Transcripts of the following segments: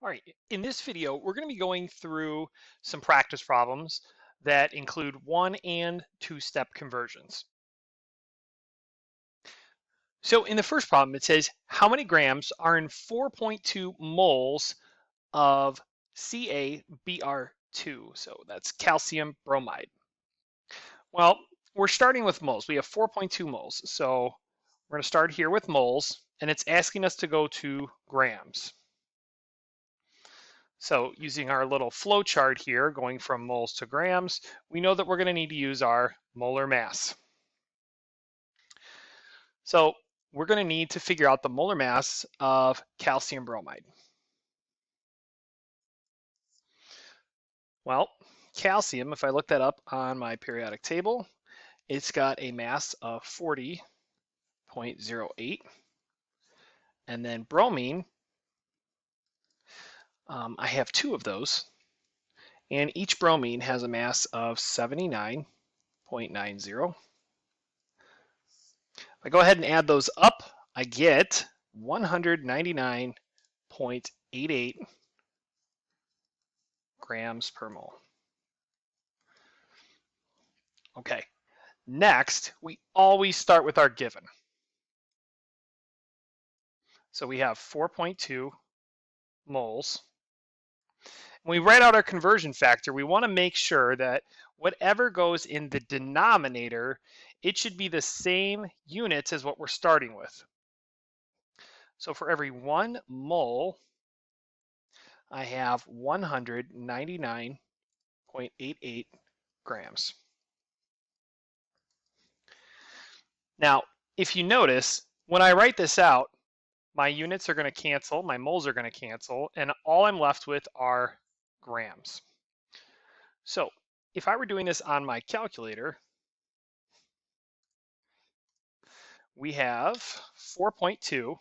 All right, in this video, we're going to be going through some practice problems that include 1 and 2-step conversions. So in the first problem, it says, how many grams are in 4.2 moles of CaBr2? So that's calcium bromide. Well, we're starting with moles. We have 4.2 moles. So we're going to start here with moles, and it's asking us to go to grams. So using our little flow chart here, going from moles to grams, we know that we're going to need to use our molar mass. So we're going to need to figure out the molar mass of calcium bromide. Well, calcium, if I look that up on my periodic table, it's got a mass of 40.08. And then bromine, I have two of those. And each bromine has a mass of 79.90. If I go ahead and add those up, I get 199.88 grams per mole. Okay, next, we always start with our given. So we have 4.2 moles. When we write out our conversion factor, we want to make sure that whatever goes in the denominator, it should be the same units as what we're starting with. So for every 1 mole, I have 199.88 grams. Now, if you notice, when I write this out, my units are going to cancel, my moles are going to cancel, and all I'm left with are grams. So if I were doing this on my calculator, we have 4.2,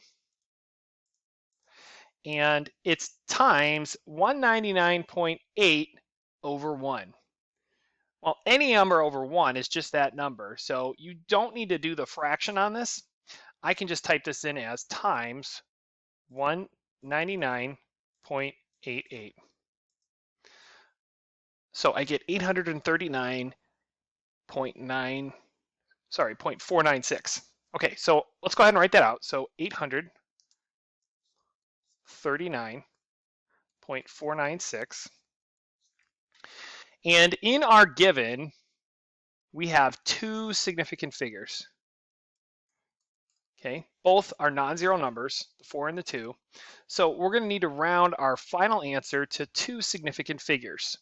and it's times 199.8 over 1. Well, any number over 1 is just that number, so you don't need to do the fraction on this. I can just type this in as times 199.88. So I get 0.496. Okay, so let's go ahead and write that out. So 839.496. And in our given, we have two significant figures. Okay, both are non-zero numbers, the 4 and the 2. So we're going to need to round our final answer to two significant figures.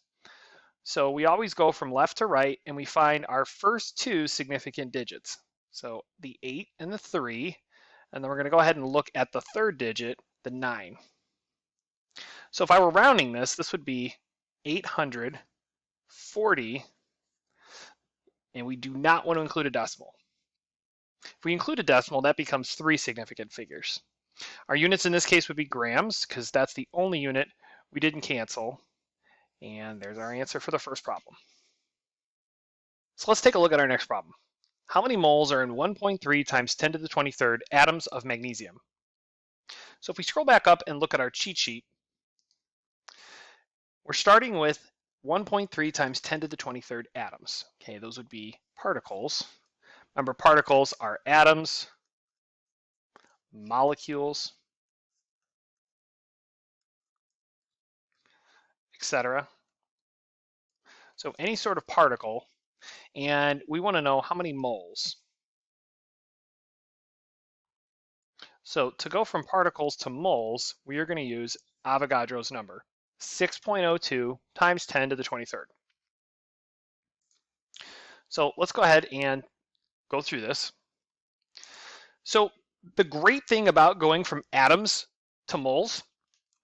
So we always go from left to right and we find our first two significant digits. So the 8 and the 3, and then we're going to go ahead and look at the third digit, the 9. So if I were rounding this, this would be 840, and we do not want to include a decimal. If we include a decimal, that becomes three significant figures. Our units in this case would be grams, because that's the only unit we didn't cancel. And there's our answer for the first problem. So let's take a look at our next problem. How many moles are in 1.3 times 10 to the 23rd atoms of magnesium? So if we scroll back up and look at our cheat sheet, we're starting with 1.3 times 10 to the 23rd atoms. Okay, those would be particles. Remember, particles are atoms, molecules, etc. So any sort of particle, and we want to know how many moles. So to go from particles to moles, we are going to use Avogadro's number, 6.02 times 10 to the 23rd. So let's go ahead and go through this. So the great thing about going from atoms to moles,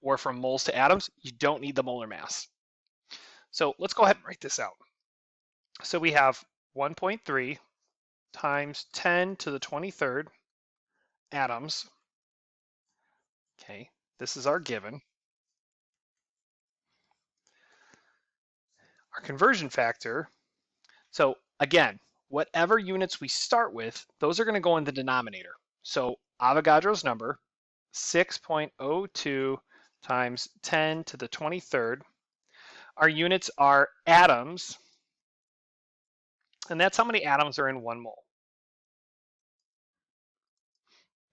or from moles to atoms, you don't need the molar mass. So let's go ahead and write this out. So we have 1.3 times 10 to the 23rd atoms. Okay, this is our given. Our conversion factor, so again, whatever units we start with, those are going to go in the denominator. So Avogadro's number, 6.02 times 10 to the 23rd. Our units are atoms, and that's how many atoms are in 1 mole.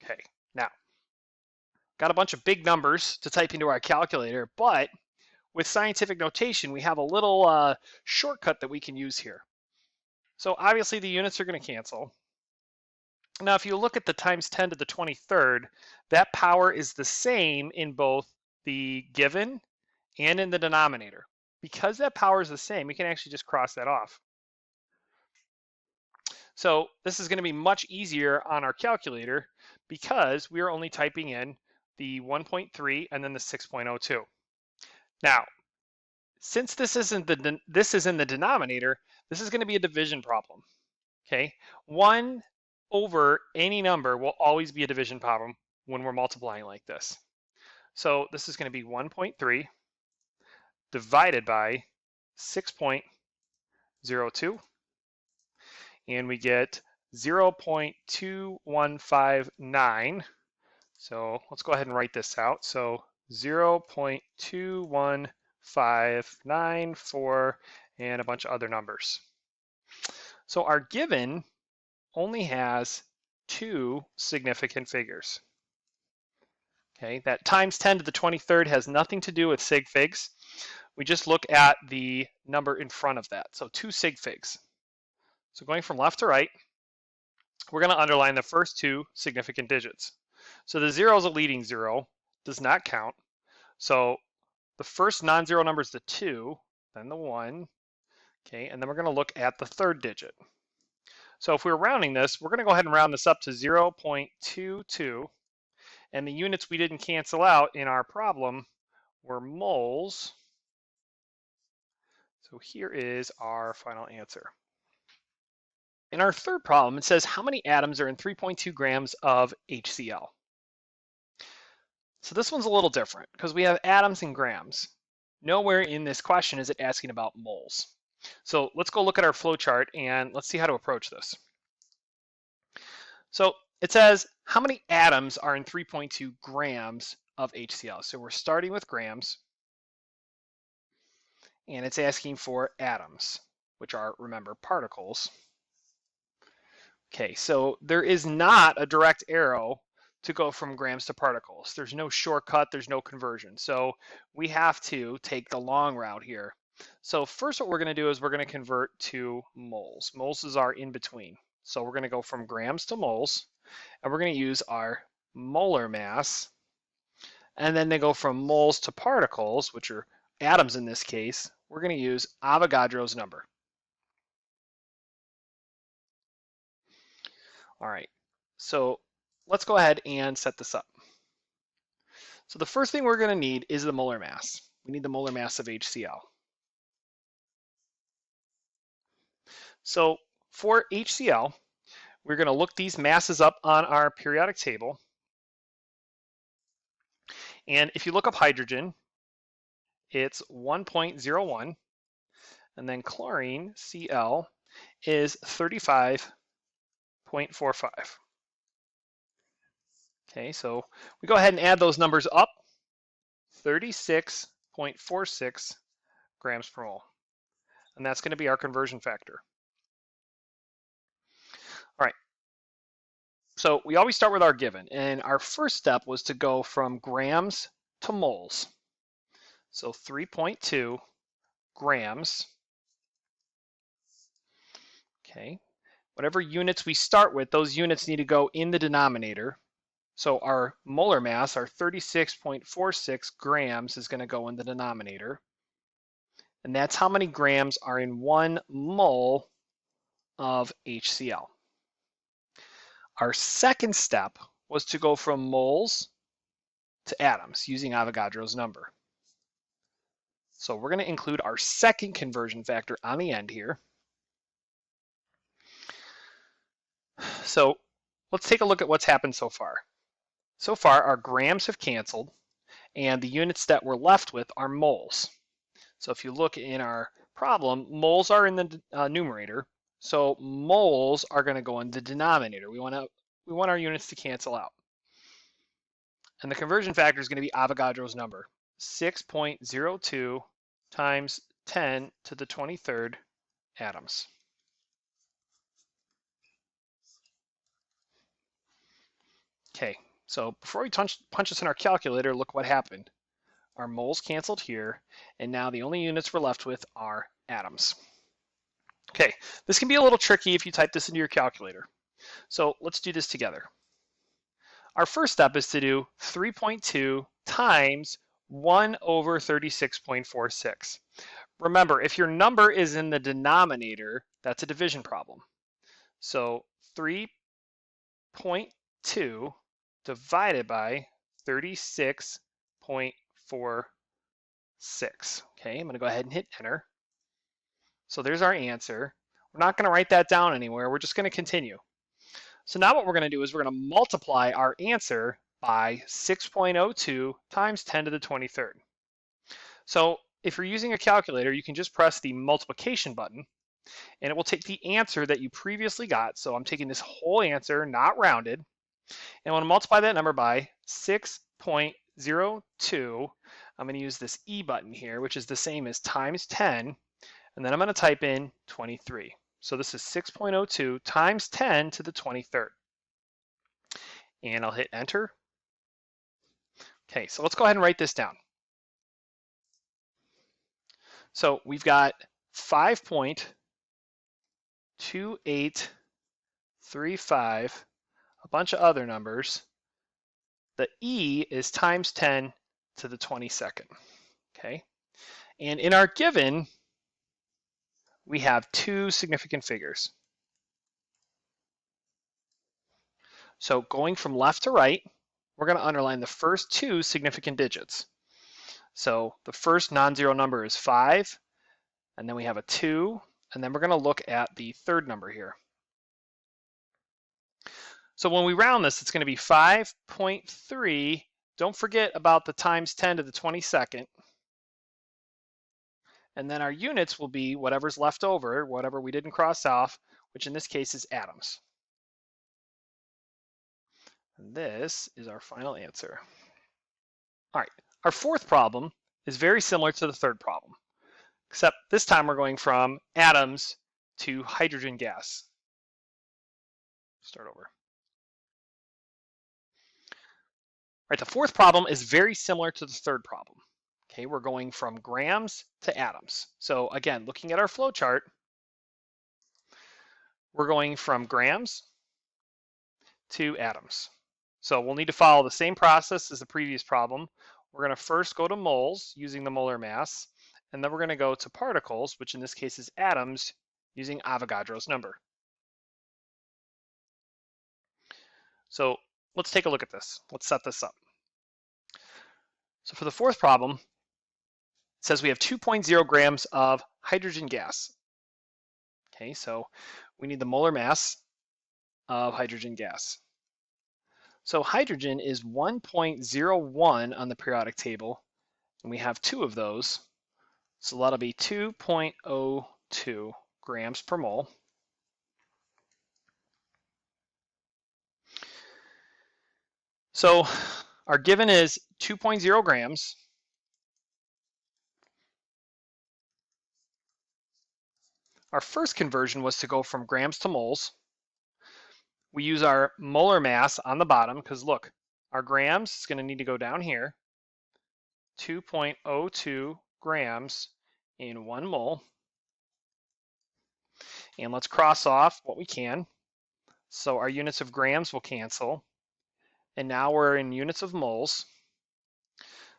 Okay, now, got a bunch of big numbers to type into our calculator, but with scientific notation, we have a little shortcut that we can use here. So obviously the units are going to cancel. Now, if you look at the times 10 to the 23rd, that power is the same in both the given and in the denominator. Because that power is the same, we can actually just cross that off. So this is going to be much easier on our calculator because we are only typing in the 1.3 and then the 6.02. Now, since this is in the denominator, this is going to be a division problem. Okay, 1 over any number will always be a division problem when we're multiplying like this. So this is going to be 1.3 divided by 6.02, and we get 0.2159. So let's go ahead and write this out. So 0.21594 and a bunch of other numbers. So our given only has 2 significant figures. Okay, that times 10 to the 23rd has nothing to do with sig figs. We just look at the number in front of that. So 2 sig figs. So going from left to right, we're going to underline the first 2 significant digits. So the 0 is a leading 0, does not count. So the first non-zero number is the 2, then the 1, okay, and then we're going to look at the third digit. So if we're rounding this, we're going to go ahead and round this up to 0.22, and the units we didn't cancel out in our problem were moles. So here is our final answer. In our third problem, it says how many atoms are in 3.2 grams of HCl? So this one's a little different because we have atoms and grams. Nowhere in this question is it asking about moles. So let's go look at our flow chart and let's see how to approach this. So it says how many atoms are in 3.2 grams of HCl. So we're starting with grams, and it's asking for atoms, which are, remember, particles. Okay, so there is not a direct arrow to go from grams to particles. There's no shortcut, there's no conversion. So we have to take the long route here. So first what we're going to do is we're going to convert to moles. Moles is our in-between. So we're going to go from grams to moles, and we're going to use our molar mass. And then they go from moles to particles, which are atoms in this case. We're going to use Avogadro's number. All right, so let's go ahead and set this up. So the first thing we're going to need is the molar mass. We need the molar mass of HCl. So for HCl, we're going to look these masses up on our periodic table. And if you look up hydrogen, it's 1.01. And then chlorine, Cl, is 35.45. Okay, so we go ahead and add those numbers up, 36.46 grams per mole. And that's going to be our conversion factor. All right, so we always start with our given, and our first step was to go from grams to moles. So 3.2 grams. Okay, whatever units we start with, those units need to go in the denominator. So our molar mass, our 36.46 grams, is going to go in the denominator. And that's how many grams are in 1 mole of HCl. Our second step was to go from moles to atoms using Avogadro's number. So we're going to include our second conversion factor on the end here. So let's take a look at what's happened so far. So far, our grams have canceled, and the units that we're left with are moles. So if you look in our problem, moles are in the numerator, so moles are going to go in the denominator. We want our units to cancel out. And the conversion factor is going to be Avogadro's number. 6.02 times 10 to the 23rd atoms. Okay, so before we punch this in our calculator, look what happened. Our moles canceled here, and now the only units we're left with are atoms. Okay, this can be a little tricky if you type this into your calculator. So let's do this together. Our first step is to do 3.2 times 1 over 36.46. Remember, if your number is in the denominator, that's a division problem. So 3.2 divided by 36.46. Okay, I'm going to go ahead and hit enter. So there's our answer. We're not going to write that down anywhere. We're just going to continue. So now what we're going to do is we're going to multiply our answer by 6.02 times 10 to the 23rd. So if you're using a calculator, you can just press the multiplication button, and it will take the answer that you previously got. So I'm taking this whole answer, not rounded, and I want to multiply that number by 6.02. I'm going to use this E button here, which is the same as times 10, and then I'm going to type in 23. So this is 6.02 times 10 to the 23rd. And I'll hit enter. Okay, so let's go ahead and write this down. So we've got 5.2835, a bunch of other numbers. The E is times 10 to the 22nd. Okay, and in our given, we have two significant figures. So going from left to right, we're going to underline the first two significant digits. So the first non-zero number is 5, and then we have a 2, and then we're going to look at the third number here. So when we round this, it's going to be 5.3. Don't forget about the times 10 to the 22nd. And then our units will be whatever's left over, whatever we didn't cross off, which in this case is atoms. And this is our final answer. All right, our fourth problem is very similar to the third problem, except this time we're going from atoms to hydrogen gas. Start over. All right, the fourth problem is very similar to the third problem. Okay, we're going from grams to atoms. So again, looking at our flow chart, we're going from grams to atoms. So we'll need to follow the same process as the previous problem. We're going to first go to moles using the molar mass, and then we're going to go to particles, which in this case is atoms, using Avogadro's number. So let's take a look at this. Let's set this up. So for the fourth problem, it says we have 2.0 grams of hydrogen gas. Okay, so we need the molar mass of hydrogen gas. So hydrogen is 1.01 on the periodic table, and we have two of those. So that'll be 2.02 grams per mole. So our given is 2.0 grams. Our first conversion was to go from grams to moles. We use our molar mass on the bottom because look, our grams is going to need to go down here. 2.02 grams in 1 mole. And let's cross off what we can. So our units of grams will cancel. And now we're in units of moles.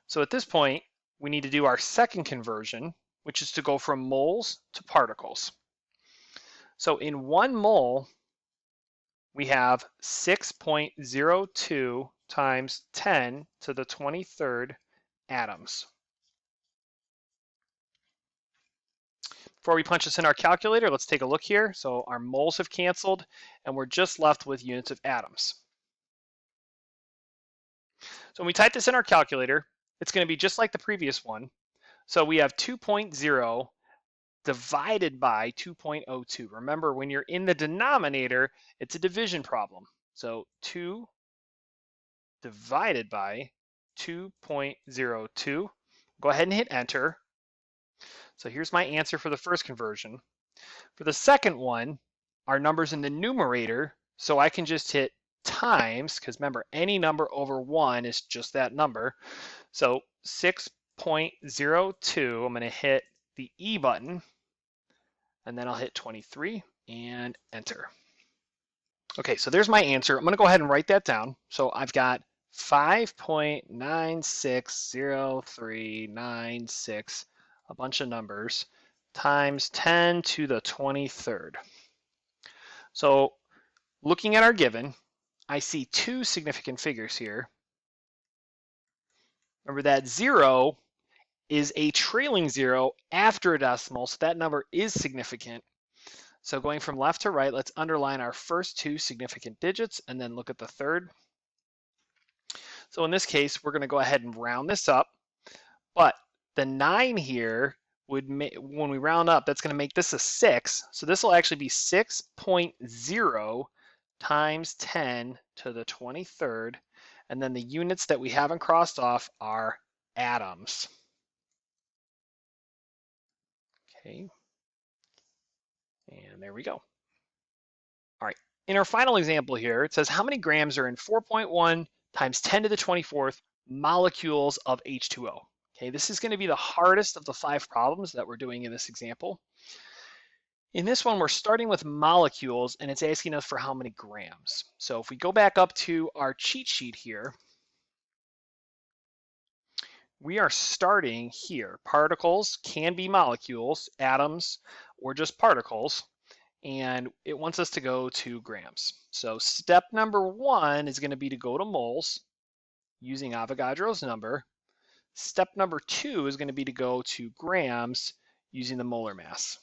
So at this point, we need to do our second conversion, which is to go from moles to particles. So in 1 mole, we have 6.02 times 10 to the 23rd atoms. Before we punch this in our calculator, let's take a look here. So our moles have canceled, and we're just left with units of atoms. So when we type this in our calculator, it's going to be just like the previous one. So we have 2.0 divided by 2.02. Remember, when you're in the denominator, it's a division problem. So 2 divided by 2.02. Go ahead and hit enter. So here's my answer for the first conversion. For the second one, our number's in the numerator, so I can just hit times, because remember, any number over 1 is just that number. So 6.02, I'm going to hit the E button, and then I'll hit 23 and enter. Okay, so there's my answer. I'm going to go ahead and write that down. So I've got 5.960396, a bunch of numbers, times 10 to the 23rd. So looking at our given, I see two significant figures here. Remember that 0 is a trailing 0 after a decimal, so that number is significant. So going from left to right, let's underline our first two significant digits and then look at the third. So in this case, we're going to go ahead and round this up, but the 9 here would make, when we round up, that's going to make this a 6. So this will actually be 6.0 times 10 to the 23rd. And then the units that we haven't crossed off are atoms. Okay. And there we go. All right. In our final example here, it says how many grams are in 4.1 times 10 to the 24th molecules of H2O. Okay, this is going to be the hardest of the 5 problems that we're doing in this example. In this one, we're starting with molecules, and it's asking us for how many grams. So if we go back up to our cheat sheet here, we are starting here. Particles can be molecules, atoms, or just particles, and it wants us to go to grams. So step number 1 is going to be to go to moles using Avogadro's number. Step number 2 is going to be to go to grams using the molar mass.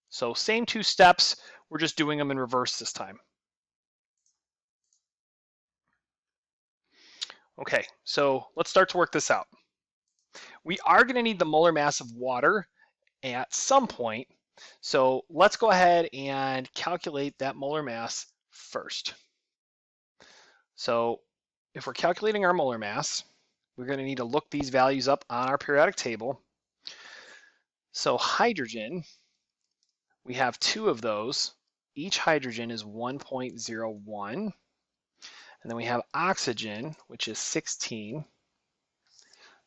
So same 2 steps, we're just doing them in reverse this time. Okay, so let's start to work this out. We are going to need the molar mass of water at some point, so let's go ahead and calculate that molar mass first. So if we're calculating our molar mass, we're going to need to look these values up on our periodic table. So hydrogen, we have 2 of those. Each hydrogen is 1.01. And then we have oxygen, which is 16.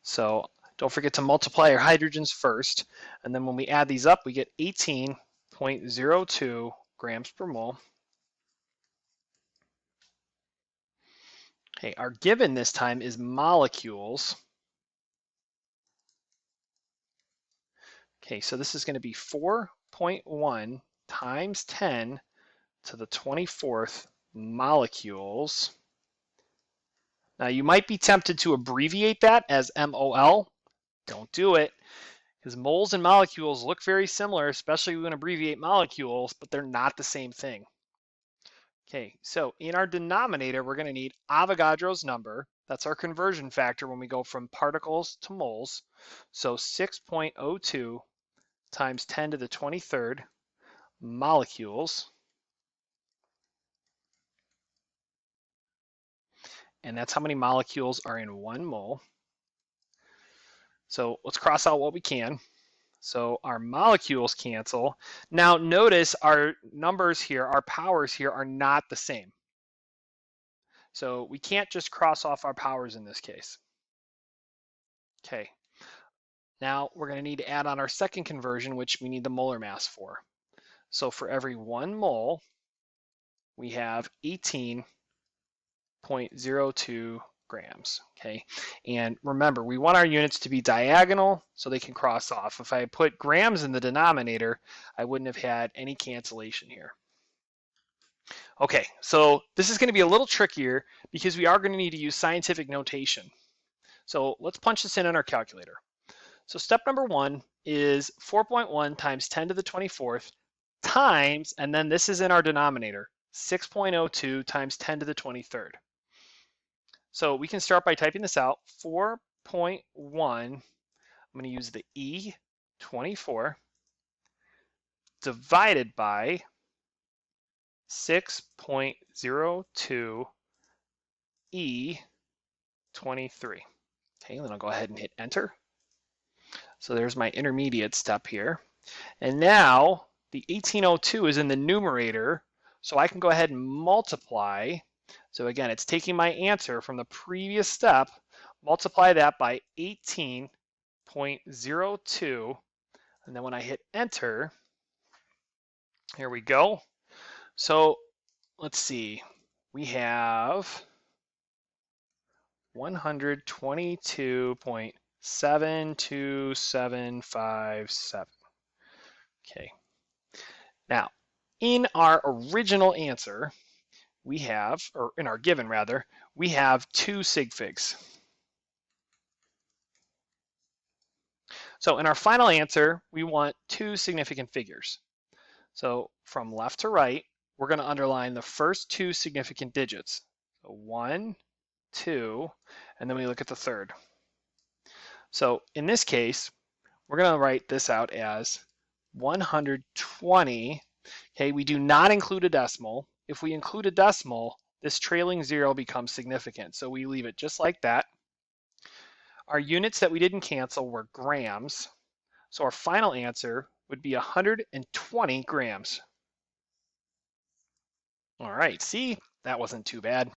So don't forget to multiply your hydrogens first. And then when we add these up, we get 18.02 grams per mole. Okay, our given this time is molecules. Okay, so this is going to be 4.1 times 10 to the 24th molecules. Now you might be tempted to abbreviate that as MOL. Don't do it, because moles and molecules look very similar, especially when we abbreviate molecules, but they're not the same thing. Okay, so in our denominator, we're going to need Avogadro's number. That's our conversion factor when we go from particles to moles. So 6.02 times 10 to the 23rd molecules. And that's how many molecules are in 1 mole. So let's cross out what we can. So our molecules cancel. Now notice our numbers here, our powers here are not the same. So we can't just cross off our powers in this case. Okay. Now we're going to need to add on our second conversion, which we need the molar mass for. So for every 1 mole, we have 18.02 grams, okay? And remember, we want our units to be diagonal so they can cross off. If I put grams in the denominator, I wouldn't have had any cancellation here. Okay, so this is going to be a little trickier because we are going to need to use scientific notation. So let's punch this in on our calculator. So step number 1 is 4.1 times 10 to the 24th times, and then this is in our denominator, 6.02 times 10 to the 23rd. So we can start by typing this out. 4.1, I'm going to use the E24 divided by 6.02 E23. Okay, then I'll go ahead and hit enter. So there's my intermediate step here. And now the 1802 is in the numerator, so I can go ahead and multiply. So again, it's taking my answer from the previous step, multiply that by 18.02, and then when I hit enter, here we go. So let's see, we have 122.72757. Okay. Now, in our original answer, we have, or in our given rather, we have 2 sig figs. So in our final answer, we want 2 significant figures. So from left to right, we're going to underline the first 2 significant digits. So 1, 2, and then we look at the third. So in this case, we're going to write this out as 120. Okay, we do not include a decimal. If we include a decimal, this trailing 0 becomes significant. So we leave it just like that. Our units that we didn't cancel were grams. So our final answer would be 120 grams. All right, see, that wasn't too bad.